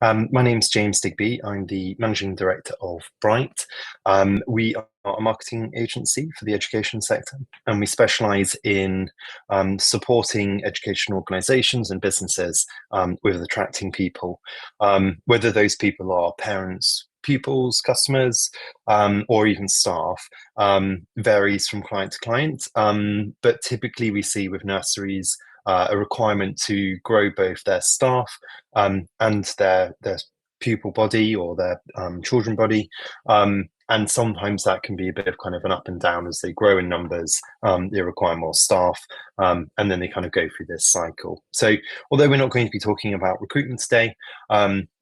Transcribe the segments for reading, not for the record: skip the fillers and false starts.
My name's James Digby. I'm the Managing Director of Bright. We are a marketing agency for the education sector, and we specialise in supporting education organisations and businesses with attracting people, whether those people are parents, pupils, customers, or even staff, varies from client to client. But typically, we see with nurseries a requirement to grow both their staff and their pupil body or their children body. And sometimes that can be a bit of kind of an up and down as they grow in numbers. They require more staff, and then they kind of go through this cycle. So, although we're not going to be talking about recruitment today,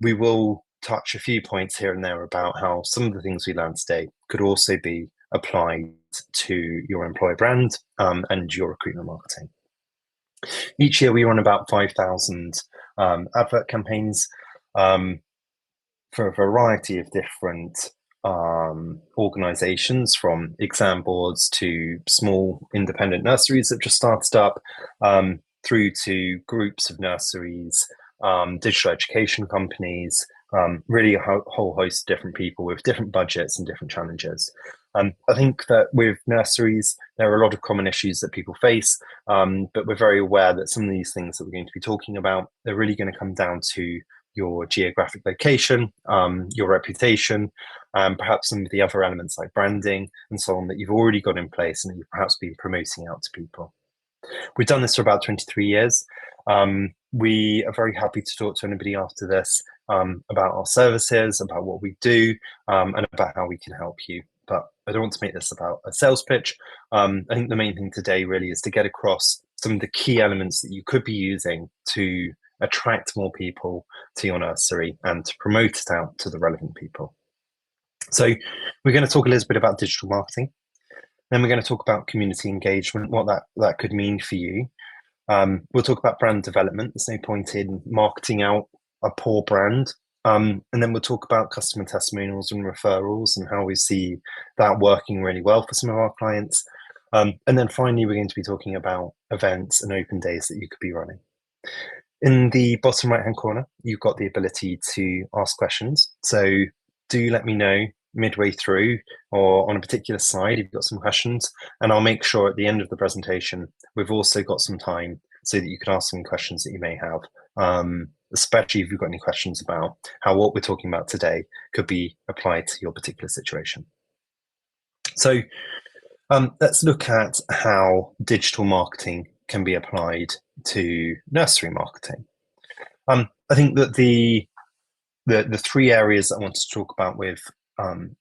we will touch a few points here and there about how some of the things we learned today could also be applied to your employer brand and your recruitment marketing. Each year we run about 5,000 advert campaigns for a variety of different organizations, from exam boards to small independent nurseries that just started up, through to groups of nurseries, digital education companies, really a whole host of different people with different budgets and different challenges. I think that with nurseries, there are a lot of common issues that people face, but we're very aware that some of these things that we're going to be talking about, they're really going to come down to your geographic location, your reputation, perhaps some of the other elements like branding and so on that you've already got in place and that you've perhaps been promoting out to people. We've done this for about 23 years. We are very happy to talk to anybody after this about our services, about what we do, and about how we can help you. But I don't want to make this about a sales pitch. I think the main thing today really is to get across some of the key elements that you could be using to attract more people to your nursery and to promote it out to the relevant people. So we're going to talk a little bit about digital marketing. Then we're going to talk about community engagement, what that could mean for you. We'll talk about brand development. There's no point in marketing out a poor brand. And then we'll talk about customer testimonials and referrals and how we see that working really well for some of our clients. And then finally, we're going to be talking about events and open days that you could be running. In the bottom right-hand corner, you've got the ability to ask questions. So do let me know midway through or on a particular slide if you've got some questions, and I'll make sure at the end of the presentation we've also got some time so that you can ask some questions that you may have, especially if you've got any questions about how what we're talking about today could be applied to your particular situation. So let's look at how digital marketing can be applied to nursery marketing. I think that the three areas that I want to talk about with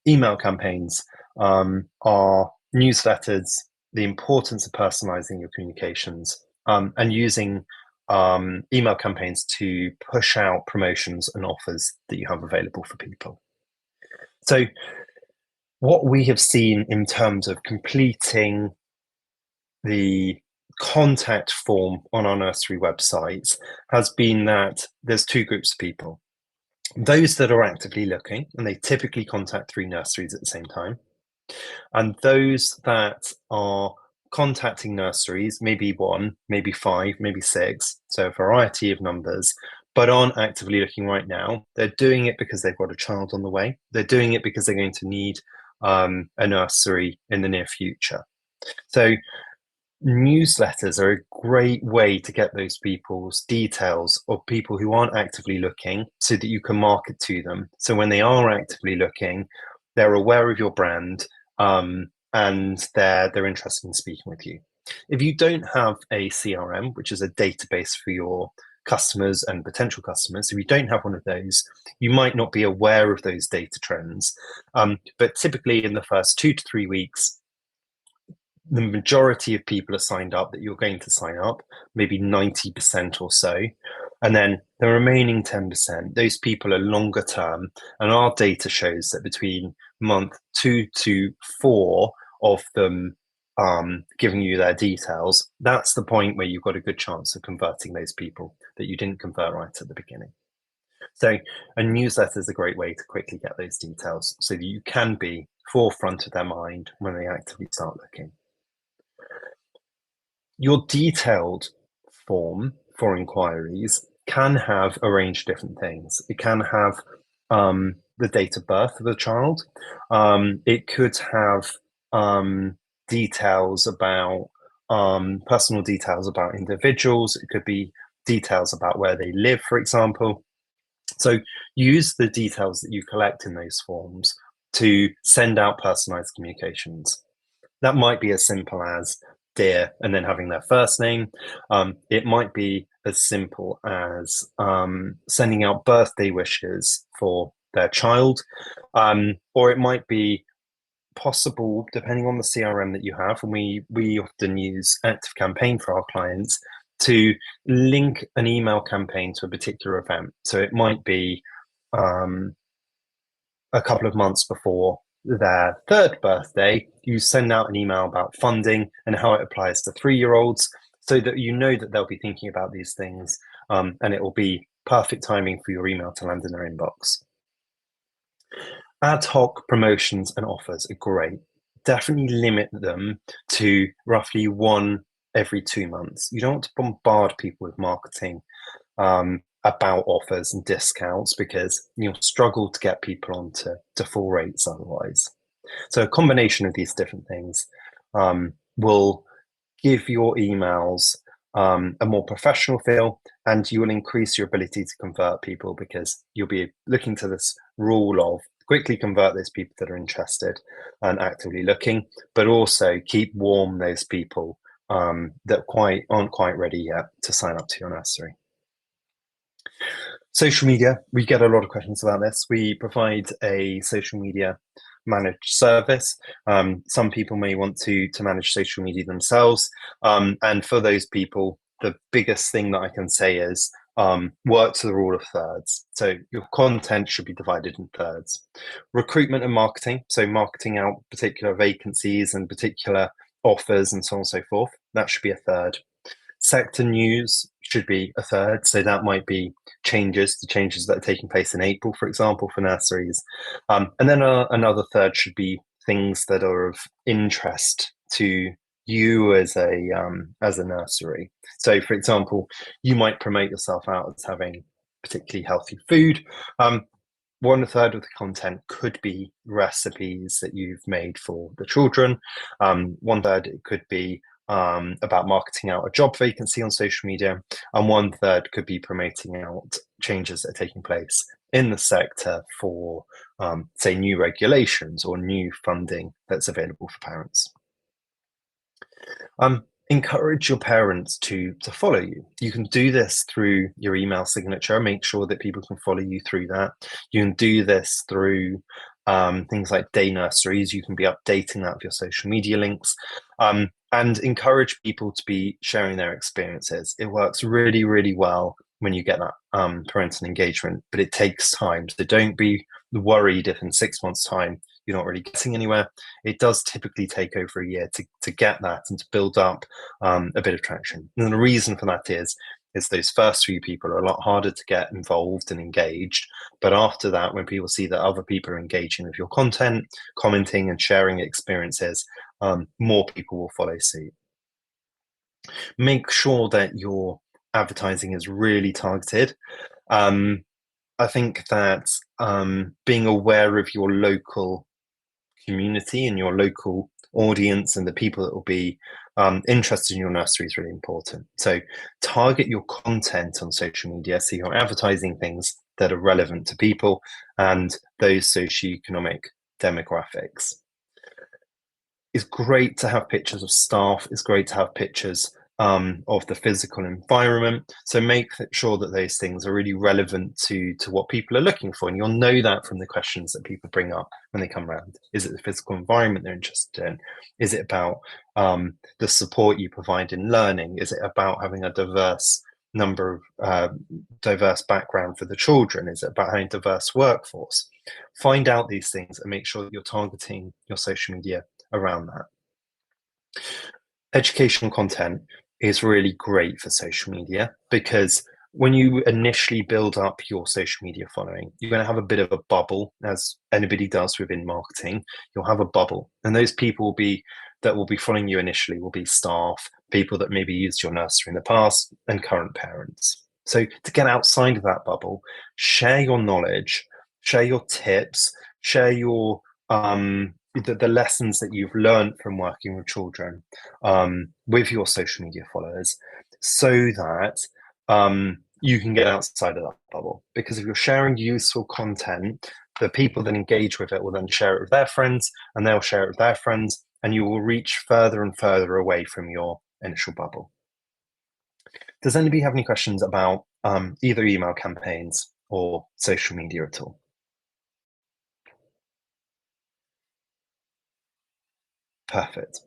email campaigns are newsletters, the importance of personalizing your communications, and using email campaigns to push out promotions and offers that you have available for people. So what we have seen in terms of completing the contact form on our nursery websites has been that there's two groups of people. Those that are actively looking, and they typically contact 3 nurseries at the same time, and those that are contacting nurseries, maybe 1, maybe 5, maybe 6, so a variety of numbers, but aren't actively looking right now. They're doing it because they've got a child on the way. They're doing it because they're going to need a nursery in the near future. So newsletters are a great way to get those people's details of people who aren't actively looking so that you can market to them. So when they are actively looking, they're aware of your brand, and they're interested in speaking with you. If you don't have a CRM, which is a database for your customers and potential customers, if you don't have one of those, you might not be aware of those data trends. But typically in the first 2 to 3 weeks, the majority of people are signed up that you're going to sign up, maybe 90% or so. And then the remaining 10%, those people are longer term. And our data shows that between month 2 to 4 of them giving you their details, that's the point where you've got a good chance of converting those people that you didn't convert right at the beginning. So a newsletter is a great way to quickly get those details so that you can be forefront of their mind when they actively start looking. Your detailed form for inquiries can have a range of different things. It can have the date of birth of the child. It could have details about personal details about individuals. It could be details about where they live, for example. So use the details that you collect in those forms to send out personalized communications. That might be as simple as dear and then having their first name. It might be as simple as sending out birthday wishes for their child. Or it might be possible, depending on the CRM that you have, and we often use Active Campaign for our clients, to link an email campaign to a particular event. So it might be a couple of months before their third birthday, you send out an email about funding and how it applies to 3-year-olds, so that you know that they'll be thinking about these things, and it will be perfect timing for your email to land in their inbox. Ad hoc promotions and offers are great. Definitely limit them to roughly one every 2 months. You don't want to bombard people with marketing about offers and discounts, because you'll struggle to get people onto full rates otherwise. So a combination of these different things will give your emails a more professional feel, and you will increase your ability to convert people, because you'll be looking to this rule of quickly convert those people that are interested and actively looking, but also keep warm those people that aren't quite ready yet to sign up to your nursery. Social media, we get a lot of questions about this. We provide a social media managed service. Some people may want to manage social media themselves. And for those people, the biggest thing that I can say is work to the rule of thirds. So your content should be divided in thirds. Recruitment and marketing, so marketing out particular vacancies and particular offers and so on and so forth, that should be a third. Sector news should be a third. So that might be the changes that are taking place in April, for example, for nurseries. And then another third should be things that are of interest to you as a nursery. So, for example, you might promote yourself out as having particularly healthy food. 1/3 of the content could be recipes that you've made for the children. 1/3 it could be about marketing out a job vacancy on social media, and 1/3 could be promoting out changes that are taking place in the sector for, say, new regulations or new funding that's available for parents. Encourage your parents to follow you. You can do this through your email signature. Make sure that people can follow you through that. You can do this through things like day nurseries. You can be updating that with your social media links, and encourage people to be sharing their experiences. It works really, really well when you get that parental engagement, but it takes time. So don't be worried if in 6 months' time you're not really getting anywhere. It does typically take over a year to get that and to build up a bit of traction. And the reason for that is those first few people are a lot harder to get involved and engaged. But after that, when people see that other people are engaging with your content, commenting and sharing experiences, more people will follow suit. Make sure that your advertising is really targeted. I think that being aware of your local community and your local audience and the people that will be interested in your nursery is really important. So target your content on social media, so you're advertising things that are relevant to people and those socioeconomic demographics. It's great to have pictures of staff. It's great to have pictures of the physical environment. So make sure that those things are really relevant to what people are looking for. And you'll know that from the questions that people bring up when they come around. Is it the physical environment they're interested in? Is it about the support you provide in learning? Is it about having a diverse background for the children? Is it about having a diverse workforce? Find out these things and make sure that you're targeting your social media around that. Educational content is really great for social media, because when you initially build up your social media following, you're going to have a bit of a bubble, as anybody does within marketing. You'll have a bubble, and those people that will be following you initially will be staff, people that maybe used your nursery in the past, and current parents. So to get outside of that bubble, share your knowledge, share your tips, share your the lessons that you've learned from working with children with your social media followers, so that you can get outside of that bubble. Because if you're sharing useful content, the people that engage with it will then share it with their friends, and they'll share it with their friends, and you will reach further and further away from your initial bubble. Does anybody have any questions about either email campaigns or social media at all? Perfect.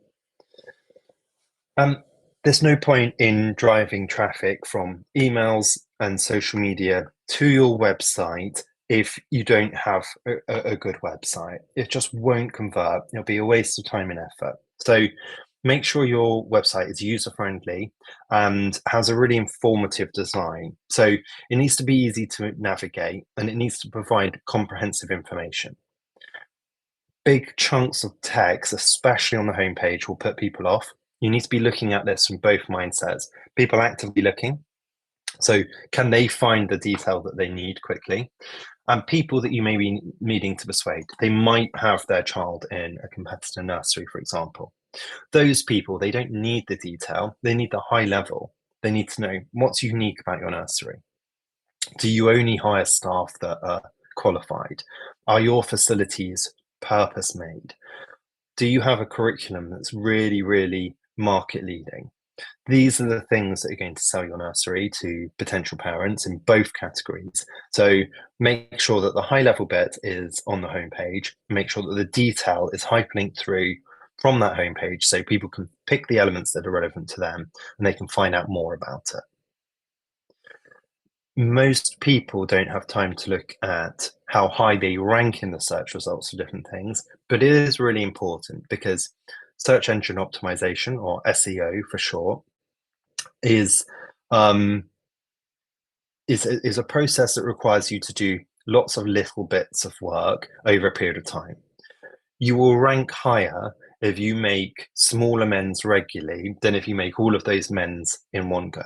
There's no point in driving traffic from emails and social media to your website if you don't have a good website. It just won't convert. It'll be a waste of time and effort. So make sure your website is user friendly and has a really informative design. So it needs to be easy to navigate, and it needs to provide comprehensive information. Big chunks of text, especially on the homepage, will put people off. You need to be looking at this from both mindsets. People actively looking, so can they find the detail that they need quickly? And people that you may be needing to persuade, they might have their child in a competitor nursery, for example. Those people, they don't need the detail, they need the high level. They need to know what's unique about your nursery. Do you only hire staff that are qualified? Are your facilities purpose made? Do you have a curriculum that's really, really market leading? These are the things that are going to sell your nursery to potential parents in both categories. So make sure that the high level bit is on the homepage. Make sure that the detail is hyperlinked through from that homepage so people can pick the elements that are relevant to them and they can find out more about it. Most people don't have time to look at how high they rank in the search results for different things, but it is really important because search engine optimization, or SEO for short, is um, is a process that requires you to do lots of little bits of work over a period of time. You will rank higher if you make small amends regularly than if you make all of those amends in one go.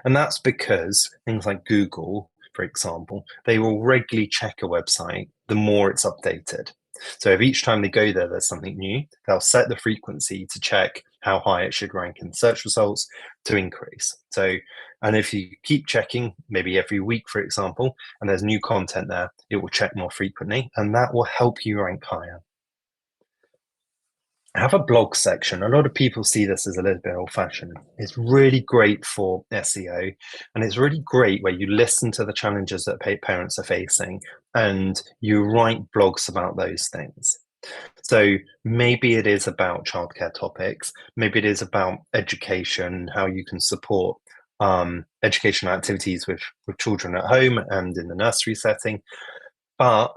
And that's because things like Google, for example, they will regularly check a website the more it's updated. So if each time they go there, there's something new, they'll set the frequency to check how high it should rank in search results to increase. So, and if you keep checking, maybe every week, for example, and there's new content there, it will check more frequently, and that will help you rank higher. Have a blog section. A lot of people see this as a little bit old fashioned. It's really great for SEO, and it's really great where you listen to the challenges that parents are facing and you write blogs about those things. So maybe it is about childcare topics, maybe it is about education, how you can support educational activities with children at home and in the nursery setting. But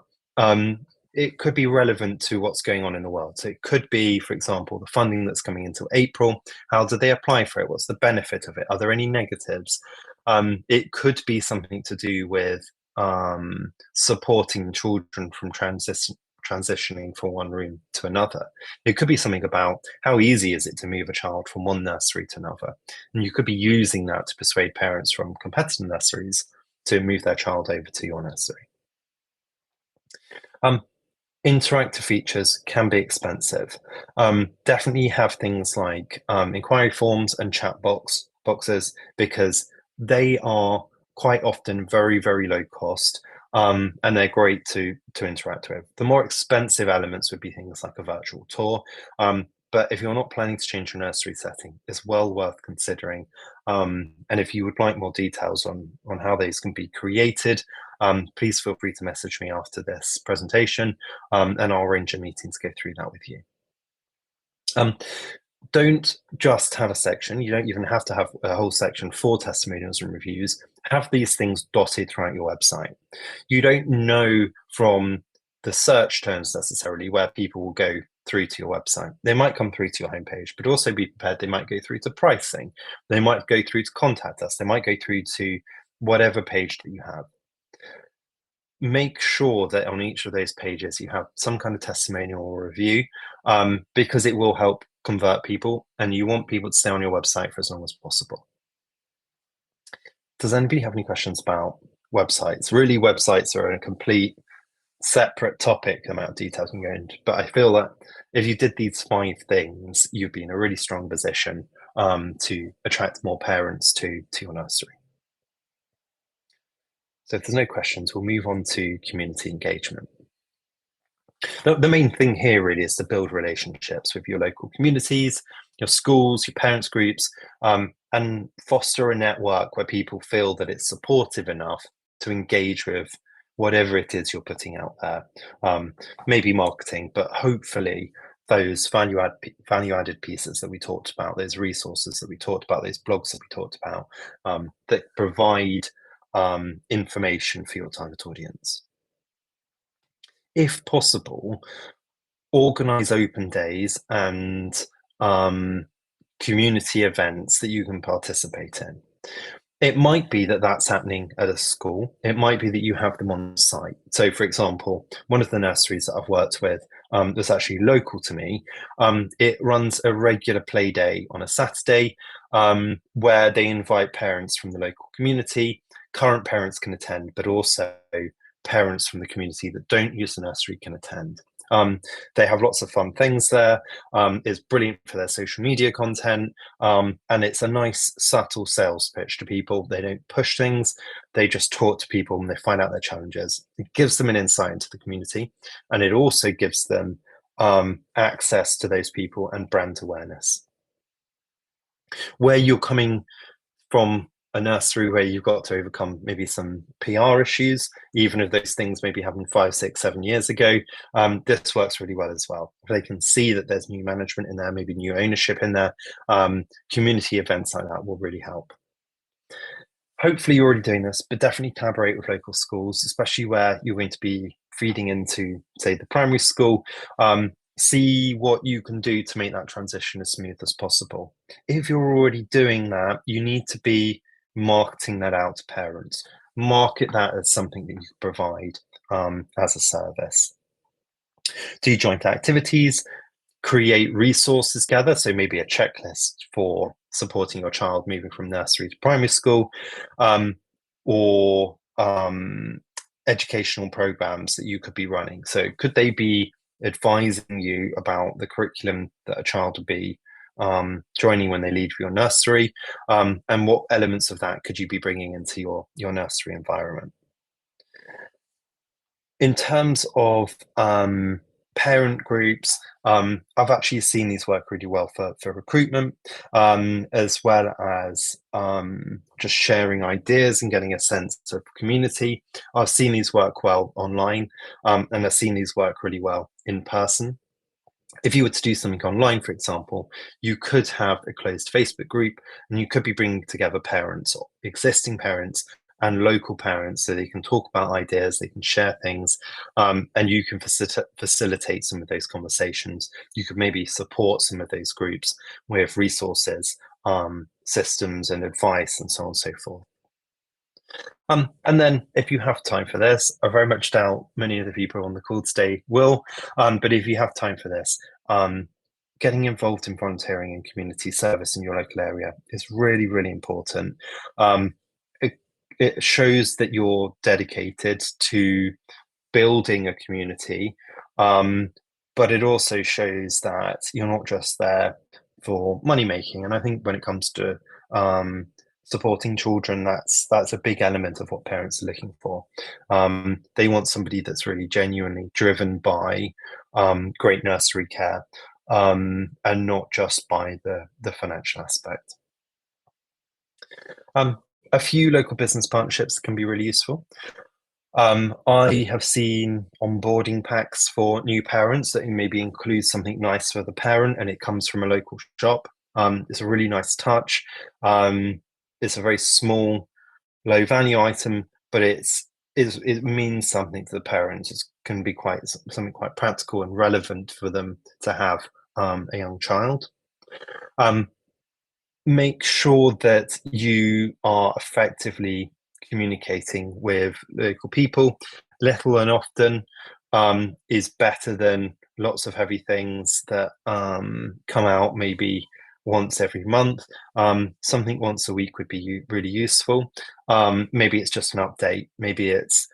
it could be relevant to what's going on in the world. So it could be, for example, the funding that's coming into April. How do they apply for it? What's the benefit of it? Are there any negatives? It could be something to do with supporting children from transitioning from one room to another. It could be something about how easy is it to move a child from one nursery to another. And you could be using that to persuade parents from competitor nurseries to move their child over to your nursery. Um, Interactive features can be expensive. Definitely have things like inquiry forms and chat boxes, because they are quite often very, very low cost, and they're great to interact with. The more expensive elements would be things like a virtual tour. But if you're not planning to change your nursery setting, it's well worth considering. And if you would like more details on how these can be created, please feel free to message me after this presentation, and I'll arrange a meeting to go through that with you. Don't just have a section. You don't even have to have a whole section for testimonials and reviews. Have these things dotted throughout your website. You don't know from the search terms necessarily where people will go through to your website. They might come through to your homepage, but also be prepared they might go through to pricing. They might go through to contact us. They might go through to whatever page that you have. Make sure that on each of those pages you have some kind of testimonial or review, because it will help convert people, and you want people to stay on your website for as long as possible. Does anybody have any questions about websites? Really, websites are a complete separate topic, the amount of details can go into. But I feel that if you did these 5 things, you'd be in a really strong position to attract more parents to your nursery. So if there's no questions, we'll move on to community engagement. The main thing here really is to build relationships with your local communities, your schools, your parents groups, and foster a network where people feel that it's supportive enough to engage with whatever it is you're putting out there. Maybe marketing, but hopefully those value added pieces that we talked about, those resources that we talked about, those blogs that we talked about, that provide information for your target audience. If possible, organize open days and community events that you can participate in. It might be that that's happening at a school. It might be that you have them on site. So, for example, one of the nurseries that I've worked with that's actually local to me, it runs a regular play day on a Saturday where they invite parents from the local community. Current parents can attend, but also parents from the community that don't use the nursery can attend. They have lots of fun things there. It's brilliant for their social media content, and it's a nice subtle sales pitch to people. They don't push things, they just talk to people and they find out their challenges. It gives them an insight into the community, and it also gives them access to those people and brand awareness. Where you're coming from a nursery where you've got to overcome maybe some PR issues, even if those things maybe happened 5, 6, 7 years ago, this works really well as well. If they can see that there's new management in there, maybe new ownership in there, community events like that will really help. Hopefully you're already doing this, but definitely collaborate with local schools, especially where you're going to be feeding into, say, the primary school. See what you can do to make that transition as smooth as possible. If you're already doing that, you need to be marketing that out to parents. Market that as something that you can provide as a service. Do joint activities, create resources together. So maybe a checklist for supporting your child moving from nursery to primary school, or educational programs that you could be running. So could they be advising you about the curriculum that a child would be joining when they leave your nursery, and what elements of that could you be bringing into your nursery environment? In terms of parent groups, I've actually seen these work really well for recruitment, as well as just sharing ideas and getting a sense of community. I've seen these work well online, and I've seen these work really well in person. If you were to do something online, for example, you could have a closed Facebook group and you could be bringing together parents, existing parents, and local parents so they can talk about ideas, they can share things, and you can facilitate some of those conversations. You could maybe support some of those groups with resources, systems, and advice, and so on and so forth. And then if you have time for this, I very much doubt many of the people on the call today will, but if you have time for this, getting involved in volunteering and community service in your local area is really, really important. It, it shows that you're dedicated to building a community, but it also shows that you're not just there for money making. And I think when it comes to supporting children, that's a big element of what parents are looking for. They want somebody that's really genuinely driven by great nursery care, and not just by the financial aspect. A few local business partnerships can be really useful. I have seen onboarding packs for new parents that maybe include something nice for the parent and it comes from a local shop. It's a really nice touch. It's a very small, low value item, but it means something to the parents. It can be something quite practical and relevant for them to have a young child. Make sure that you are effectively communicating with local people. Little and often is better than lots of heavy things that come out maybe once every month. Something once a week would be really useful. Maybe it's just an update. Maybe it's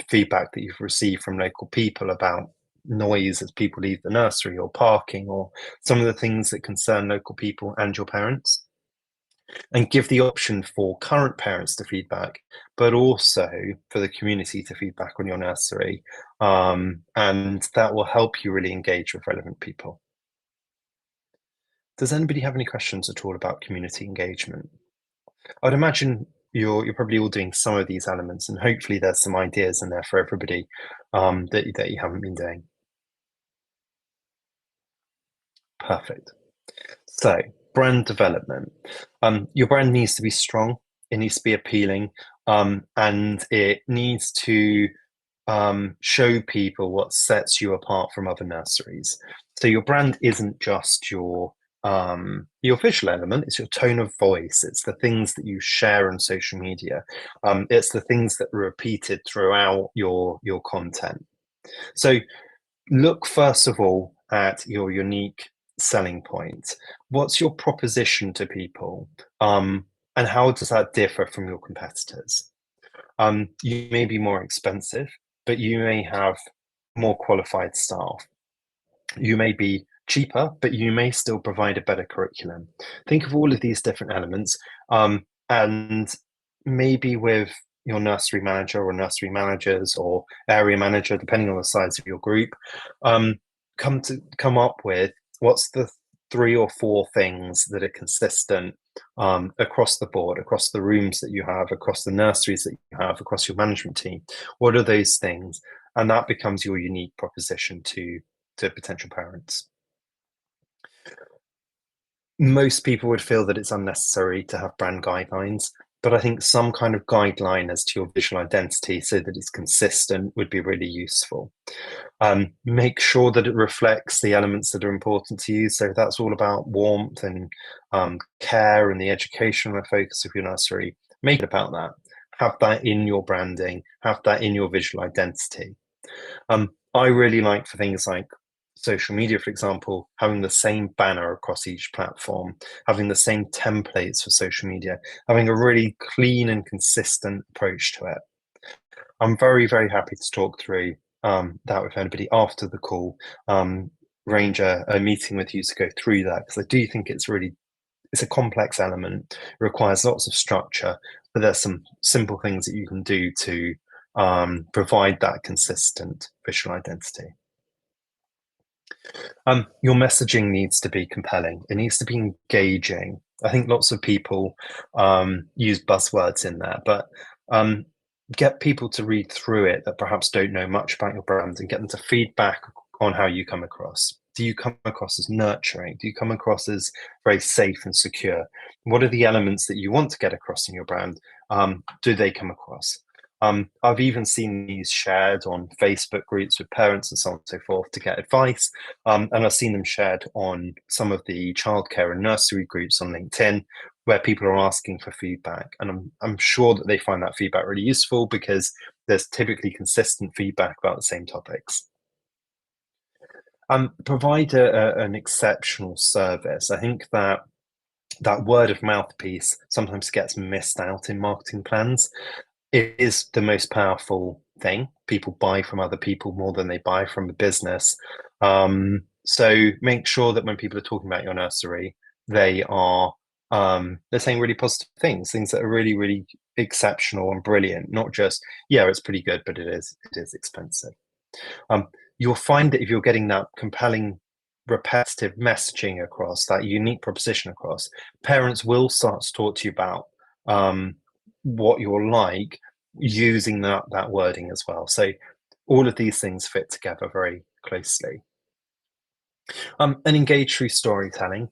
feedback that you've received from local people about noise as people leave the nursery, or parking, or some of the things that concern local people and your parents. And give the option for current parents to feedback, but also for the community to feedback on your nursery. And that will help you really engage with relevant people. Does anybody have any questions at all about community engagement? I'd imagine you're probably all doing some of these elements, and hopefully there's some ideas in there for everybody that you haven't been doing. Perfect. So, brand development. Your brand needs to be strong, it needs to be appealing, and it needs to show people what sets you apart from other nurseries. So your brand isn't just your visual element, it's your tone of voice, it's the things that you share on social media, it's the things that are repeated throughout your content. So look first of all at your unique selling point. What's your proposition to people? And how does that differ from your competitors? You may be more expensive, but you may have more qualified staff. You may be cheaper, but you may still provide a better curriculum. Think of all of these different elements, and maybe with your nursery manager or nursery managers or area manager, depending on the size of your group, come up with what's the 3 or 4 things that are consistent across the board, across the rooms that you have, across the nurseries that you have, across your management team. What are those things? And that becomes your unique proposition to potential parents. Most people would feel that it's unnecessary to have brand guidelines, but I think some kind of guideline as to your visual identity so that it's consistent would be really useful. Make sure that it reflects the elements that are important to you. So that's all about warmth and care and the educational focus of your nursery. Make it about that. Have that in your branding, have that in your visual identity. I really like, for things like social media, for example, having the same banner across each platform, having the same templates for social media, having a really clean and consistent approach to it. I'm very, very happy to talk through that with anybody after the call, arrange a meeting with you to go through that, because I do think it's a complex element. It requires lots of structure, but there's some simple things that you can do to provide that consistent visual identity. Your messaging needs to be compelling. It needs to be engaging. I think lots of people use buzzwords in there, but get people to read through it that perhaps don't know much about your brand, and get them to feedback on how you come across. Do you come across as nurturing? Do you come across as very safe and secure? What are the elements that you want to get across in your brand? Do they come across? I've even seen these shared on Facebook groups with parents and so on and so forth to get advice. And I've seen them shared on some of the childcare and nursery groups on LinkedIn, where people are asking for feedback. And I'm sure that they find that feedback really useful, because there's typically consistent feedback about the same topics. Provide an exceptional service. I think that word of mouth piece sometimes gets missed out in marketing plans. It is the most powerful thing. People buy from other people more than they buy from a business. So make sure that when people are talking about your nursery, they're saying really positive things that are really, really exceptional and brilliant. Not just, yeah, it's pretty good, but it is expensive. You'll find that if you're getting that compelling, repetitive messaging across, that unique proposition across, parents will start to talk to you about what you're like, using that wording as well. So all of these things fit together very closely. And engage through storytelling.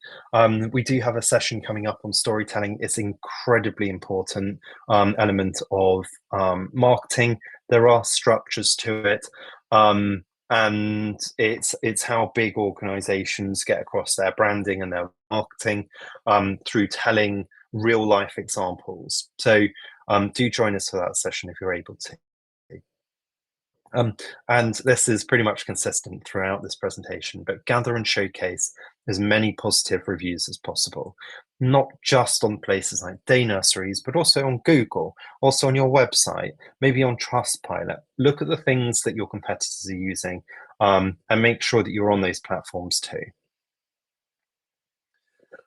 We do have a session coming up on storytelling. It's an incredibly important element of marketing. There are structures to it. And it's how big organizations get across their branding and their marketing through telling real life examples. So do join us for that session if you're able to. And this is pretty much consistent throughout this presentation, but gather and showcase as many positive reviews as possible, not just on places like Day Nurseries, but also on Google, also on your website, maybe on Trustpilot. Look at the things that your competitors are using, and make sure that you're on those platforms too.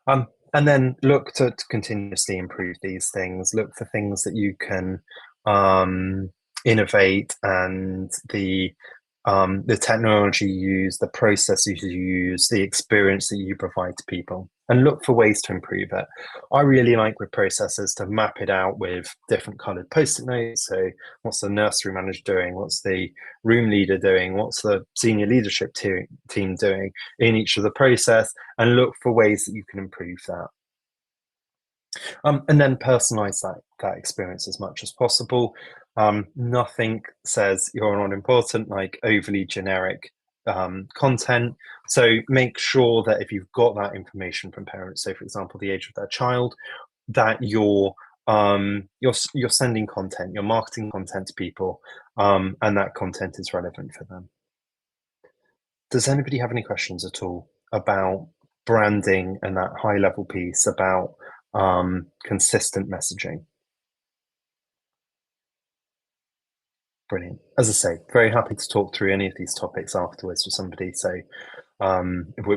And then look to continuously improve these things. Look for things that you can innovate, and the technology you use, the processes you use, the experience that you provide to people, and look for ways to improve it. I really like with processes to map it out with different colored post-it notes. So what's the nursery manager doing? What's the room leader doing? What's the senior leadership team doing in each of the process? And look for ways that you can improve that. And then personalize that experience as much as possible. Nothing says you're not important like overly generic content. So make sure that if you've got that information from parents, so for example, the age of their child, that you're sending content, you're marketing content to people, and that content is relevant for them. Does anybody have any questions at all about branding and that high level piece about consistent messaging? Brilliant. As I say, very happy to talk through any of these topics afterwards with somebody. So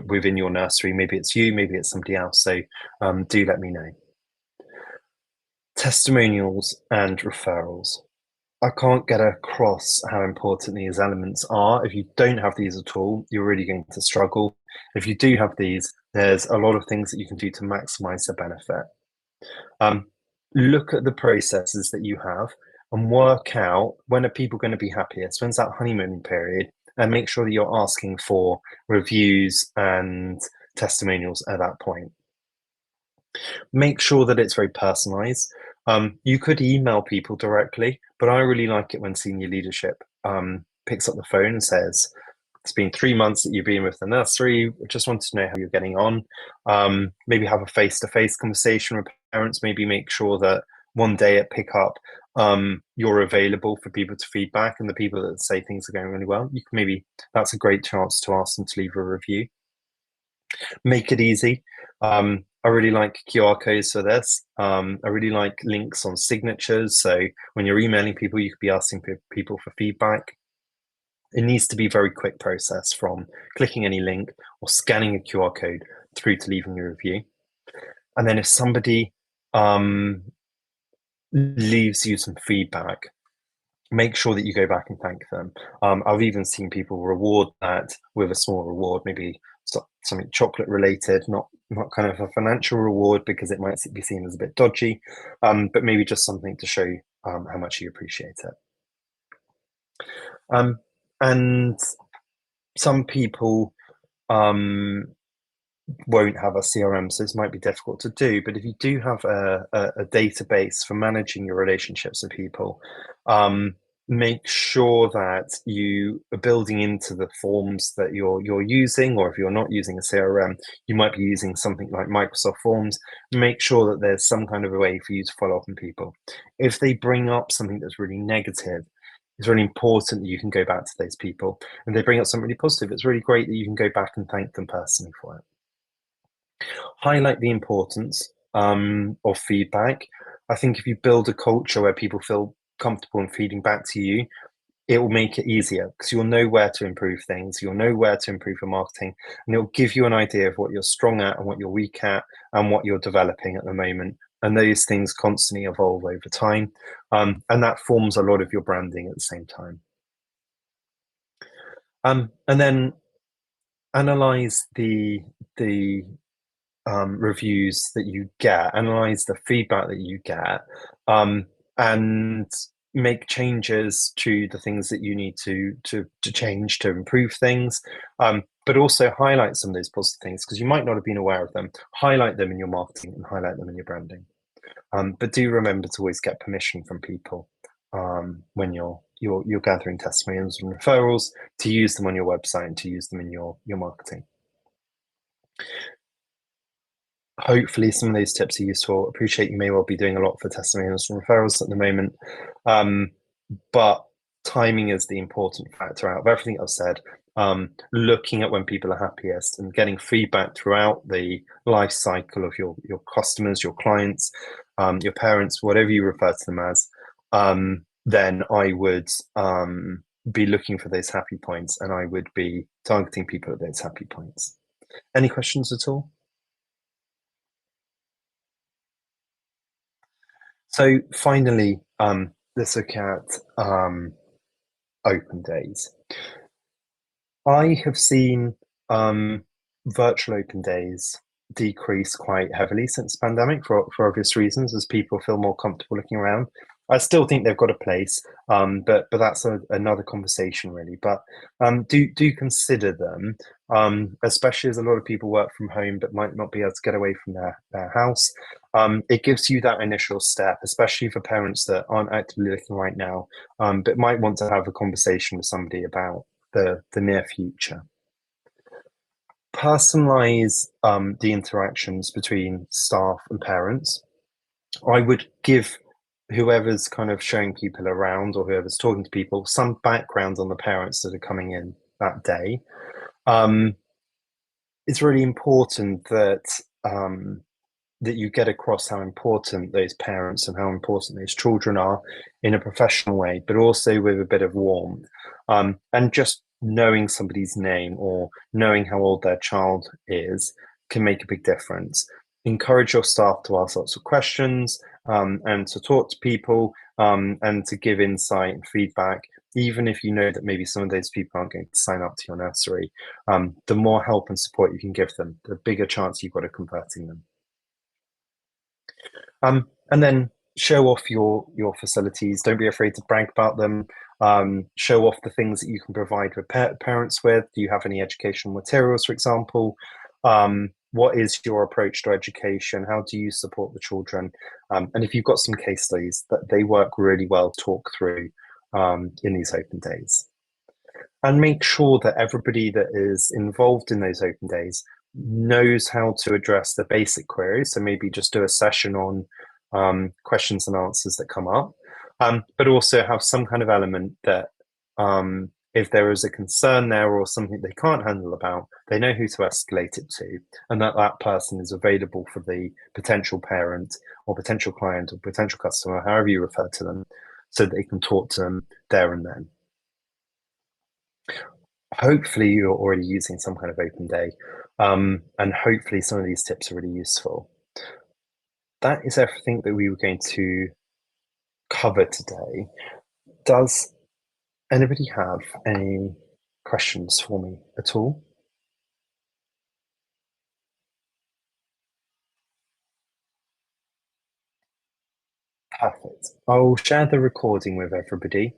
within your nursery, maybe it's you, maybe it's somebody else. So do let me know. Testimonials and referrals. I can't get across how important these elements are. If you don't have these at all, you're really going to struggle. If you do have these, there's a lot of things that you can do to maximize the benefit. Look at the processes that you have and work out when are people going to be happiest, when's that honeymoon period, and make sure that you're asking for reviews and testimonials at that point. Make sure that it's very personalized. You could email people directly, but I really like it when senior leadership picks up the phone and says, it's been 3 months that you've been with the nursery. Just wanted to know how you're getting on. Maybe have a face-to-face conversation with parents. Maybe make sure that one day at pickup, you're available for people to feedback, and the people that say things are going really well, you can maybe, that's a great chance to ask them to leave a review. Make it easy. I really like QR codes for this. I really like links on signatures. So when you're emailing people, you could be asking people for feedback. It needs to be a very quick process from clicking any link or scanning a QR code through to leaving a review. And then if somebody leaves you some feedback, make sure that you go back and thank them. I've even seen people reward that with a small reward, maybe something chocolate related, not kind of a financial reward because it might be seen as a bit dodgy, but maybe just something to show how much you appreciate it. And some people won't have a CRM, so this might be difficult to do. But if you do have a database for managing your relationships with people, make sure that you are building into the forms that you're using, or if you're not using a CRM, you might be using something like Microsoft Forms. Make sure that there's some kind of a way for you to follow up on people. If they bring up something that's really negative, it's really important that you can go back to those people. And they bring up something really positive, it's really great that you can go back and thank them personally for it. Highlight the importance of feedback. I think if you build a culture where people feel comfortable in feeding back to you, it will make it easier because you'll know where to improve things, you'll know where to improve your marketing, and it'll give you an idea of what you're strong at and what you're weak at and what you're developing at the moment. And those things constantly evolve over time. And that forms a lot of your branding at the same time. And then analyze the reviews that you get, analyze the feedback that you get, and make changes to the things that you need to change to improve things, but also highlight some of those positive things because you might not have been aware of them. Highlight them in your marketing and highlight them in your branding, but do remember to always get permission from people when you're gathering testimonials and referrals, to use them on your website and to use them in your marketing. Hopefully some of those tips are useful. Appreciate you may well be doing a lot for testimonials and referrals at the moment, but timing is the important factor out of everything I've said. Looking at when people are happiest and getting feedback throughout the life cycle of your customers, your clients, your parents, whatever you refer to them as, then I would be looking for those happy points, and I would be targeting people at those happy points. Any questions at all? So finally, let's look at open days. I have seen virtual open days decrease quite heavily since the pandemic for obvious reasons, as people feel more comfortable looking around. I still think they've got a place, but that's another conversation, really. But do consider them, especially as a lot of people work from home but might not be able to get away from their house. It gives you that initial step, especially for parents that aren't actively looking right now, but might want to have a conversation with somebody about the near future. Personalize the interactions between staff and parents. I would give whoever's kind of showing people around or whoever's talking to people some background on the parents that are coming in that day. It's really important that you get across how important those parents and how important those children are in a professional way, but also with a bit of warmth. And just knowing somebody's name or knowing how old their child is can make a big difference. Encourage your staff to ask lots of questions, and to talk to people, and to give insight and feedback, even if you know that maybe some of those people aren't going to sign up to your nursery. The more help and support you can give them, the bigger chance you've got of converting them. And then show off your facilities. Don't be afraid to brag about them. Show off the things that you can provide with parents with. Do you have any educational materials, for example? What is your approach to education? How do you support the children? And if you've got some case studies, that they work really well to talk through in these open days. And make sure that everybody that is involved in those open days knows how to address the basic queries. So maybe just do a session on questions and answers that come up, but also have some kind of element that if there is a concern there or something they can't handle about, they know who to escalate it to, and that person is available for the potential parent or potential client or potential customer, however you refer to them, so that they can talk to them there and then. Hopefully you're already using some kind of open day, and hopefully some of these tips are really useful. That is everything that we were going to cover today. Does anybody have any questions for me at all? Perfect. I'll share the recording with everybody.